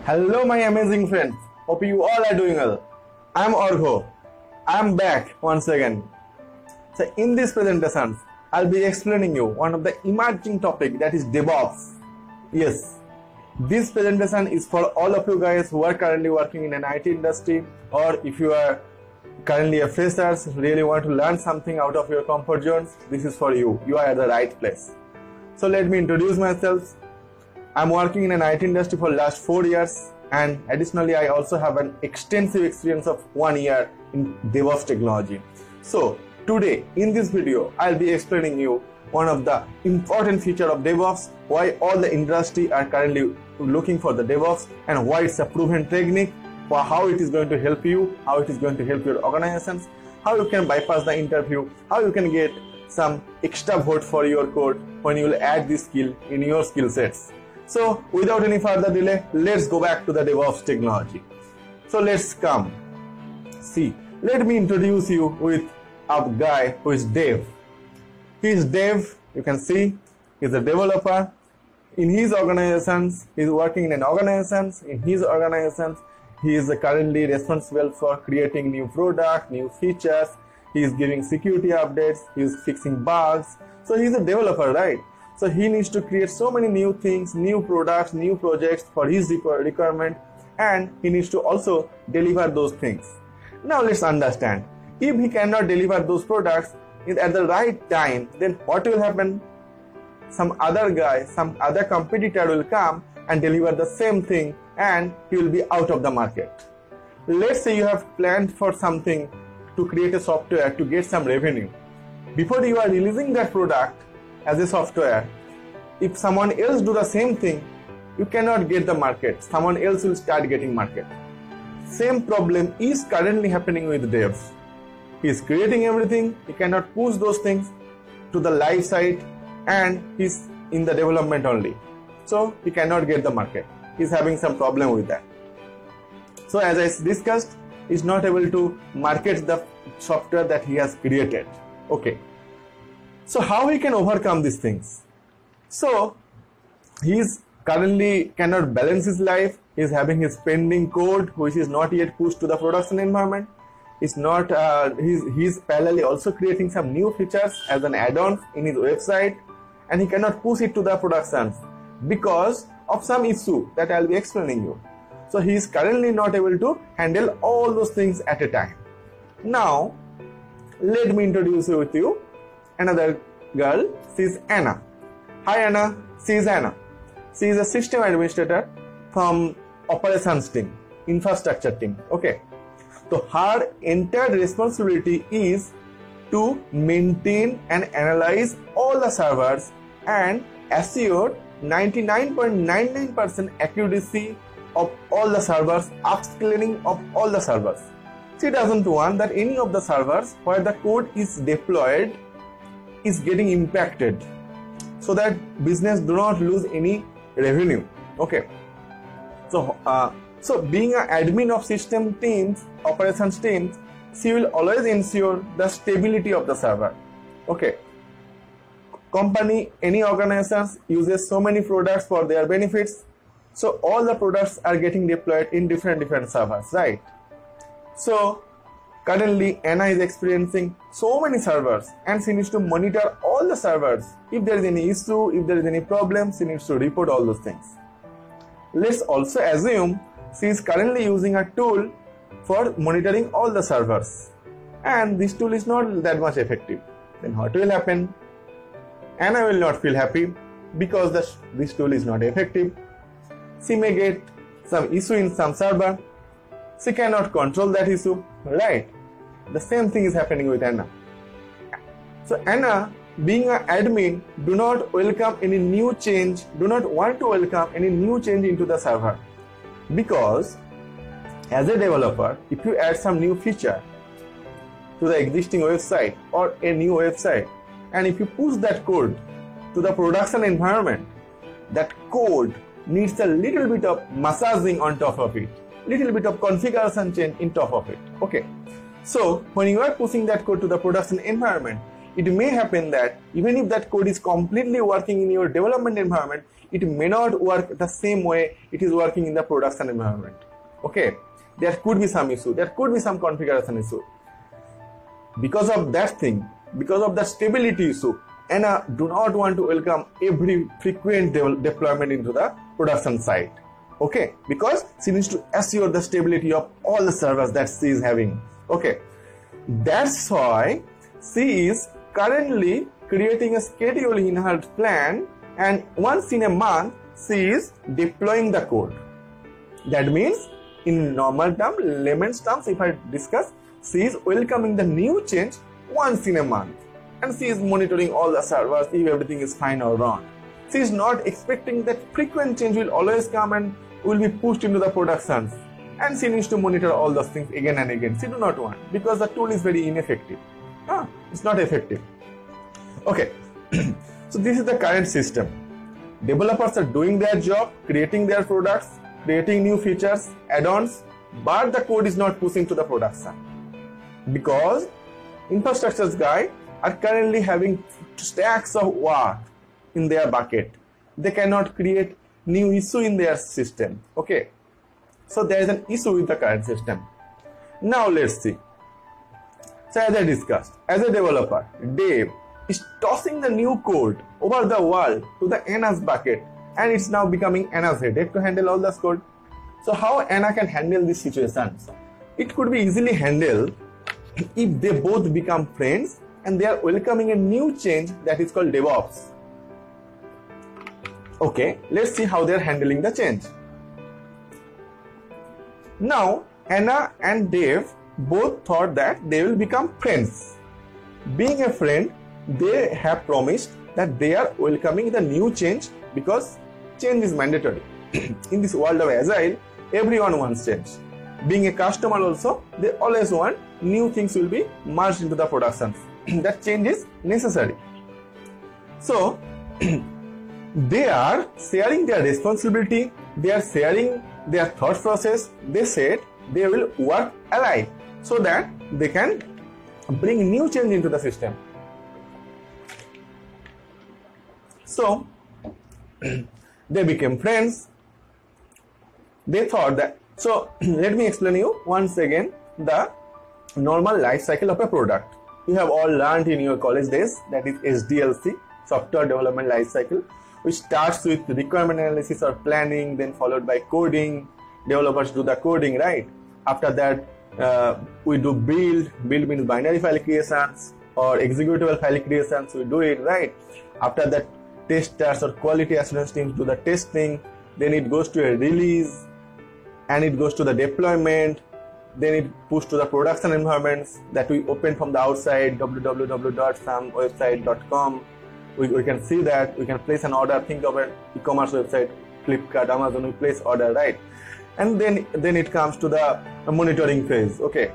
Hello my amazing friends, hope you all are doing well. I am Orgho. I am back once again. So in this presentation, I'll be explaining you one of the emerging topic that is DevOps. Yes, this presentation is for all of you guys who are currently working in an IT industry, or if you are currently a freshers, really want to learn something out of your comfort zones, this is for you. You are at the right place. So let me introduce myself. I'm working in an IT industry for last 4 years, and additionally I also have an extensive experience of 1 year in DevOps technology. So today in this video I'll be explaining you one of the important feature of DevOps, why all the industry are currently looking for the DevOps, and why it's a proven technique, for how it is going to help you, how it is going to help your organizations, how you can bypass the interview, how you can get some extra vote for your code when you will add this skill in your skill sets. So without any further delay, let's go back to the DevOps technology. So let's come. See, let me introduce you with a guy who is Dev. He is Dev, you can see, he's a developer. In his organizations, he's working in an organizations. In his organizations, he is currently responsible for creating new products, new features. He is giving security updates, he is fixing bugs. So he's a developer, right? So he needs to create so many new things, new products, new projects for his requirement, and he needs to also deliver those things. Now let's understand, if he cannot deliver those products at the right time, then what will happen? Some other guy, some other competitor will come and deliver the same thing, and he will be out of the market. Let's say you have planned for something to create a software to get some revenue. Before you are releasing that product as a software, if someone else do the same thing, you cannot get the market. Someone else will start getting market. Same problem is currently happening with devs. He is creating everything, he cannot push those things to the live site, and he's in the development only. So he cannot get the market. He's having some problem with that. So as I discussed, he's not able to market the software that he has created. Okay. So how he can overcome these things? So he's currently cannot balance his life. He's having his pending code which is not yet pushed to the production environment. He's not. He's parallelly also creating some new features as an add-on in his website, and he cannot push it to the productions because of some issue that I'll be explaining you. So he is currently not able to handle all those things at a time. Now let me introduce you with you another girl. She's Anna. Hi Anna. She is Anna. She is a system administrator from operations team, infrastructure team. Okay. So her entire responsibility is to maintain and analyze all the servers and assure 99.99% accuracy of all the servers, upscaling of all the servers. She doesn't want that any of the servers where the code is deployed is getting impacted, so that business do not lose any revenue. Okay. So being an admin of system teams, operations teams, she will always ensure the stability of the server. Okay. Company, any organizations uses so many products for their benefits. So all the products are getting deployed in different servers, right? So currently Anna is experiencing so many servers, and she needs to monitor all the servers. If there is any issue, if there is any problem, she needs to report all those things. Let's also assume she is currently using a tool for monitoring all the servers, and this tool is not that much effective. Then what will happen? Anna will not feel happy because this tool is not effective. She may get some issue in some server. She cannot control that issue, right? The same thing is happening with Anna. So Anna, being an admin, do not welcome any new change, do not want to welcome any new change into the server, because as a developer, if you add some new feature to the existing website or a new website, and if you push that code to the production environment, that code needs a little bit of massaging on top of it, little bit of configuration change in top of it. Okay. So when you are pushing that code to the production environment, it may happen that even if that code is completely working in your development environment, it may not work the same way it is working in the production environment. Okay, there could be some issue, there could be some configuration issue. Because of that thing, because of the stability issue, Anna do not want to welcome every frequent deployment into the production site. Okay, because she needs to assure the stability of all the servers that she is having. Okay, that's why she is currently creating a schedule in her plan, and once in a month she is deploying the code. That means in normal term, layman's terms, if I discuss, she is welcoming the new change once in a month, and she is monitoring all the servers if everything is fine or wrong. She is not expecting that frequent change will always come and will be pushed into the productions, and she needs to monitor all those things again and again. She do not want, because the tool is very ineffective. It's not effective. Okay, so this is the current system. Developers are doing their job, creating their products, creating new features, add-ons, but the code is not pushing to the production because infrastructure guys are currently having stacks of work in their bucket. They cannot create new issue in their system. Okay, so there is an issue with the current system. Now let's see. So as I discussed, as a developer, Dave is tossing the new code over the wall to the Anna's bucket, and it's now becoming Anna's headache to handle all this code. So how Anna can handle these situations? It could be easily handled if they both become friends and they are welcoming a new change that is called DevOps. Okay, let's see how they are handling the change. Now, Anna and Dave both thought that they will become friends. Being a friend, they have promised that they are welcoming the new change because change is mandatory. In this world of Agile, everyone wants change. Being a customer also, they always want new things will be merged into the productions. That change is necessary. So, they are sharing their responsibility, they are sharing their thought process. They said they will work alike so that they can bring new change into the system. So, they became friends. They thought that, so let me explain you once again the normal life cycle of a product. You have all learned in your college days, that is SDLC, Software Development Life Cycle, which starts with requirement analysis or planning, then followed by coding. Developers do the coding, right? After that, we do build. Build means binary file creations or executable file creations. We do it, right? After that, testers or quality assurance teams do the testing. Then it goes to a release, and it goes to the deployment. Then it pushed to the production environments that we open from the outside, www.somewebsite.com. We can see that, we can place an order. Think of an e-commerce website, Flipkart, Amazon, we place order, right? And then it comes to the monitoring phase. Okay,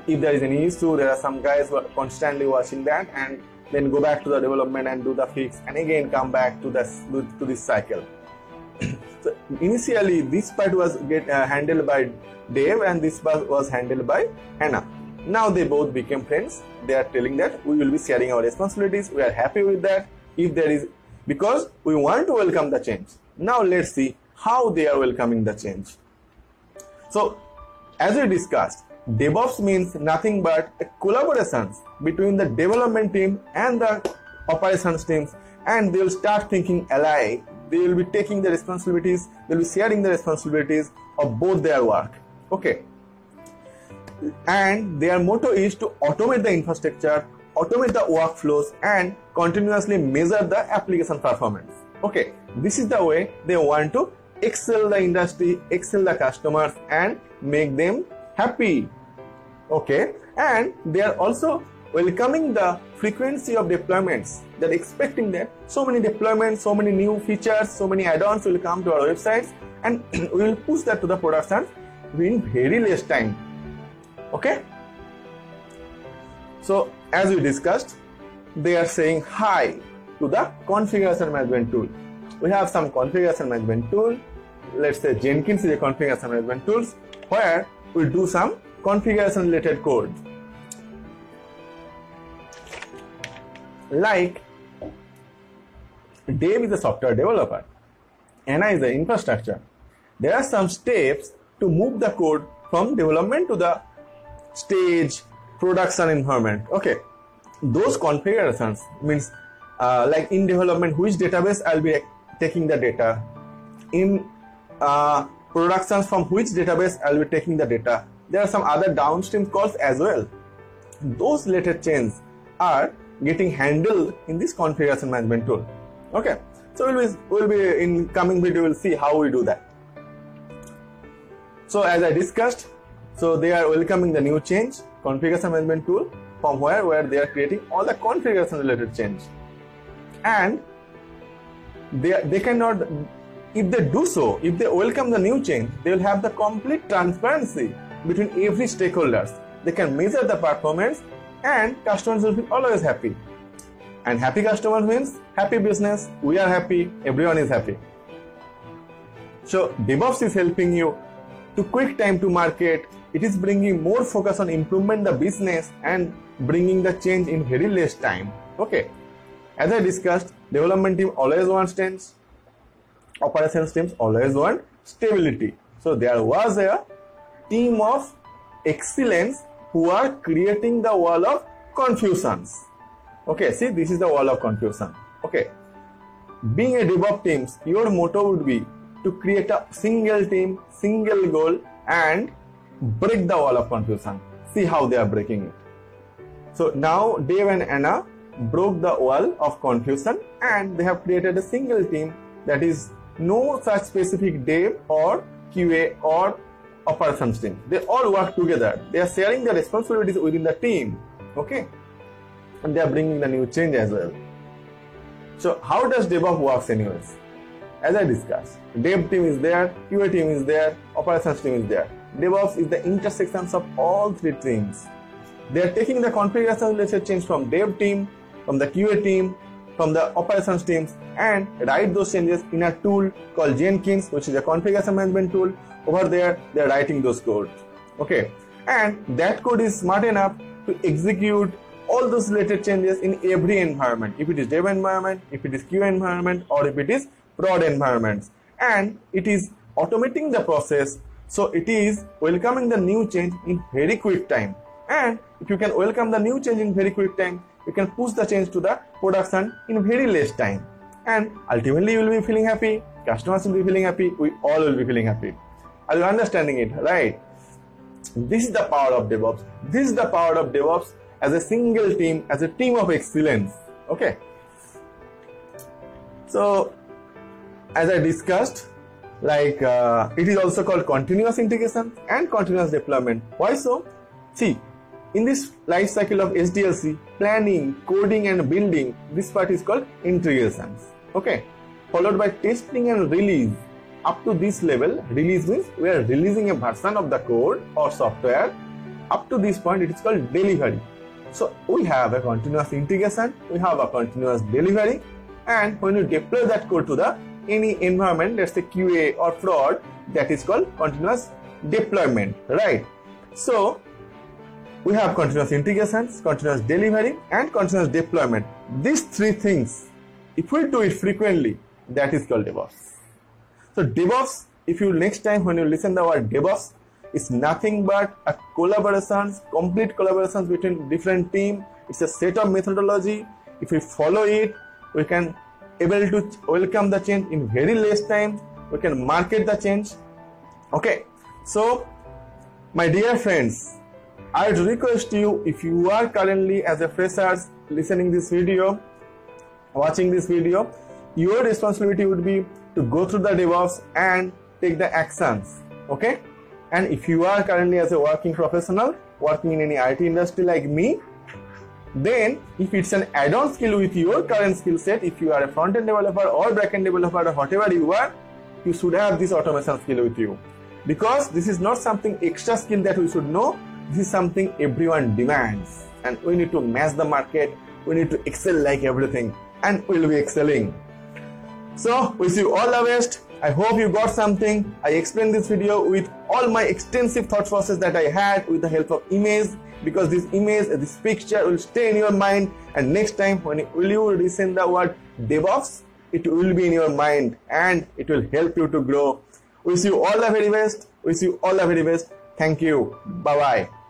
if there is any issue, there are some guys who are constantly watching that, and then go back to the development and do the fix, and again come back to this cycle. So initially this part was handled by Dave, and this part was handled by Anna. Now they both became friends. They are telling that we will be sharing our responsibilities. We are happy with that. If there is, because we want to welcome the change. Now let's see how they are welcoming the change. So as we discussed, DevOps means nothing but a collaboration between the development team and the operations teams, and they will start thinking alike. They will be taking the responsibilities, they will be sharing the responsibilities of both their work. Okay. And their motto is to automate the infrastructure, automate the workflows, and continuously measure the application performance. Okay, this is the way they want to excel the industry, excel the customers, and make them happy. Okay, and they are also welcoming the frequency of deployments. They're expecting that so many deployments, so many new features, so many add-ons will come to our websites, and we will push that to the production in very less time. Okay, so as we discussed, they are saying hi to the configuration management tool. We have some configuration management tool. Let's say Jenkins is a configuration management tool where we do some configuration related code. Like Dave is a software developer, Anna is the infrastructure. There are some steps to move the code from development to the stage production environment. Okay, those configurations means like in development, which database I'll be taking the data, in productions from which database I'll be taking the data. There are some other downstream calls as well. Those related changes are getting handled in this configuration management tool. Okay, so we'll be in coming video, we'll see how we do that. So as I discussed, so they are welcoming the new change, configuration management tool, from where they are creating all the configuration related change. And they cannot, if they do so, if they welcome the new change, they will have the complete transparency between every stakeholders. They can measure the performance and customers will be always happy. And happy customers means happy business, we are happy, everyone is happy. So DevOps is helping you to quick time to market. It is bringing more focus on improvement the business and bringing the change in very less time. Okay, as I discussed, development team always wants change, operations teams always want stability. So there was a team of excellence who are creating the wall of confusions. Okay, see, this is the wall of confusion. Okay, being a DevOps team, your motto would be to create a single team, single goal, and break the wall of confusion. See how they are breaking it. So now Dave and Anna broke the wall of confusion and they have created a single team, that is no such specific Dev or QA or operations team. They all work together. They are sharing the responsibilities within the team. Okay, and they are bringing the new change as well. So how does DevOps works anyways? As I discussed, Dev team is there, QA team is there, operations team is there. DevOps is the intersections of all three teams. They are taking the configuration related change from Dev team, from the QA team, from the operations teams, and write those changes in a tool called Jenkins, which is a configuration management tool. Over there, they are writing those codes. Okay, and that code is smart enough to execute all those related changes in every environment. If it is Dev environment, if it is QA environment, or if it is prod environments, and it is automating the process. So it is welcoming the new change in very quick time. And if you can welcome the new change in very quick time, you can push the change to the production in very less time. And ultimately you will be feeling happy, customers will be feeling happy, we all will be feeling happy. Are you understanding it, right? This is the power of DevOps. This is the power of DevOps as a single team, as a team of excellence. Okay. So as I discussed, like it is also called continuous integration and continuous deployment. Why so? See, in this life cycle of SDLC, planning, coding and building, this part is called integrations. Okay, followed by testing and release. Up to this level, release means we are releasing a version of the code or software. Up to this point, it is called delivery. So we have a continuous integration, we have a continuous delivery, and when you deploy that code to the any environment, let's say QA or prod, that is called continuous deployment, right? So we have continuous integrations, continuous delivery, and continuous deployment. These three things, if we do it frequently, that is called DevOps. So DevOps, if you next time when you listen the word DevOps, is nothing but a collaborations, complete collaborations between different teams. It's a set of methodology. If we follow it, we can able to welcome the change in very less time. We can market the change. Okay, so my dear friends, I would request you, if you are currently as a freshers listening this video, watching this video, your responsibility would be to go through the DevOps and take the actions. Okay, and if you are currently as a working professional working in any IT industry like me, then if it's an add-on skill with your current skill set, if you are a front-end developer or back-end developer or whatever you are, you should have this automation skill with you, because this is not something extra skill that we should know. This is something everyone demands, and we need to match the market. We need to excel like everything, and we'll be excelling. So wish you all the best. I hope you got something. I explained this video with all my extensive thought process that I had with the help of image, because this image, this picture will stay in your mind, and next time when you listen the word DevOps, it will be in your mind and it will help you to grow. Wish you all the very best. Thank you. Bye bye.